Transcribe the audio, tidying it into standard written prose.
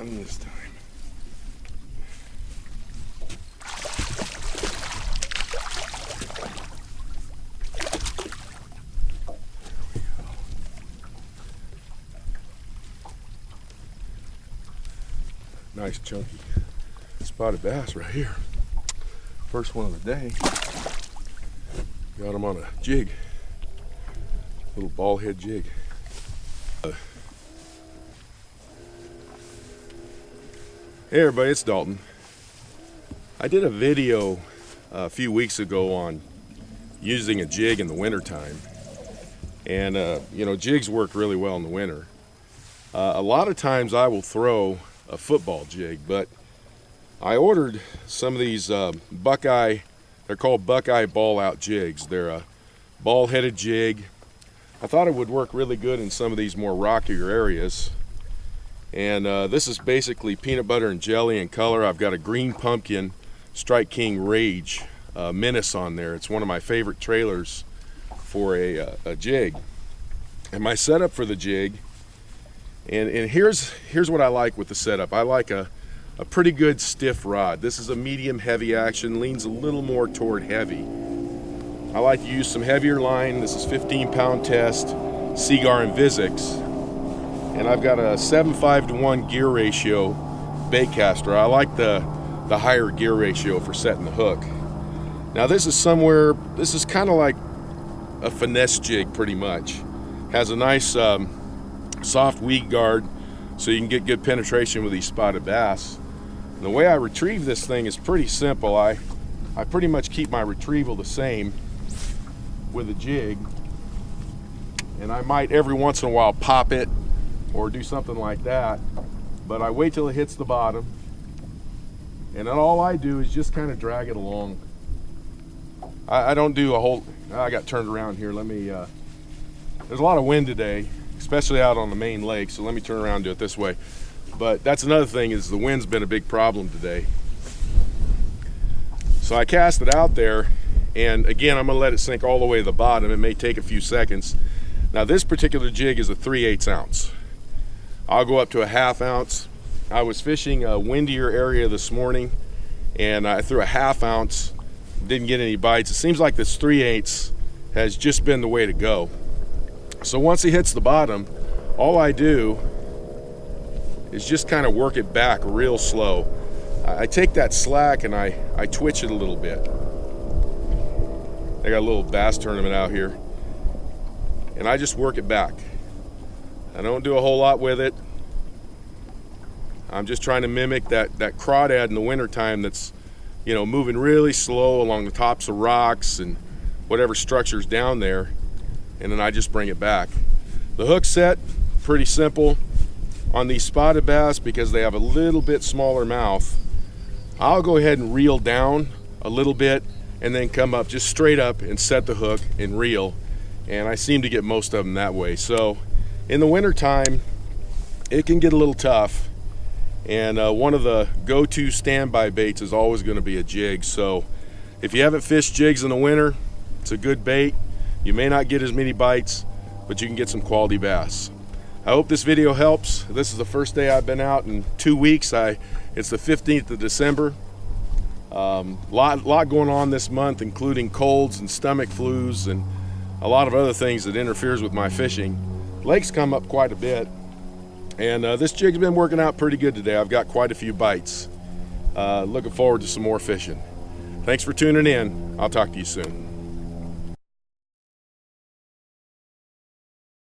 one this time. Nice chunky spotted bass right here. First one of the day. Got him on a jig. Little ball head jig. Hey everybody, it's Dalton. I did a video a few weeks ago on using a jig in the wintertime. And you know, jigs work really well in the winter. A lot of times I will throw a football jig, but I ordered some of these Buckeye, they're called Buckeye ball out jigs. They're a ball headed jig. I thought it would work really good in some of these more rockier areas. And this is basically peanut butter and jelly in color. I've got a green pumpkin Strike King Rage Menace on there. It's one of my favorite trailers for a jig. And my setup for the jig, and here's what I like with the setup. I like a pretty good stiff rod. This is a medium heavy action, leans a little more toward heavy. I like to use some heavier line. This is 15-pound test, Seagar and Vizix. And I've got a 7:5 to 1 gear ratio bait caster. I like the higher gear ratio for setting the hook. Now this is kind of like a finesse jig pretty much. Has a nice soft weed guard so you can get good penetration with these spotted bass. And the way I retrieve this thing is pretty simple. I pretty much keep my retrieval the same with a jig, and I might every once in a while pop it or do something like that, but I wait till it hits the bottom, and then all I do is just kind of drag it along. I don't do a whole, I got turned around here. Let me, there's a lot of wind today, especially out on the main lake, so let me turn around and do it this way. But that's another thing, is the wind's been a big problem today. So I cast it out there, and again, I'm gonna let it sink all the way to the bottom. It may take a few seconds. Now this particular jig is a 3/8 ounce. I'll go up to a 1/2 ounce. I was fishing a windier area this morning, and I threw a 1/2 ounce, didn't get any bites. It seems like this 3/8 has just been the way to go. So once he hits the bottom, all I do is just kind of work it back real slow. I take that slack and I twitch it a little bit. I got a little bass tournament out here, and I just work it back. I don't do a whole lot with it. I'm just trying to mimic that crawdad in the wintertime that's, you know, moving really slow along the tops of rocks and whatever structure's down there, and then I just bring it back. The hook set, pretty simple. On these spotted bass, because they have a little bit smaller mouth, I'll go ahead and reel down a little bit and then come up just straight up and set the hook and reel, and I seem to get most of them that way. So in the wintertime, it can get a little tough, and one of the go-to standby baits is always going to be a jig. So if you haven't fished jigs in the winter, it's a good bait. You may not get as many bites, but you can get some quality bass. I hope this video helps. This is the first day I've been out in 2 weeks. It's the 15th of December. Lot going on this month, including colds and stomach flus and a lot of other things that interferes with my fishing. Lakes come up quite a bit, and this jig's been working out pretty good today. I've got quite a few bites. Looking forward to some more fishing. Thanks for tuning in. I'll talk to you soon.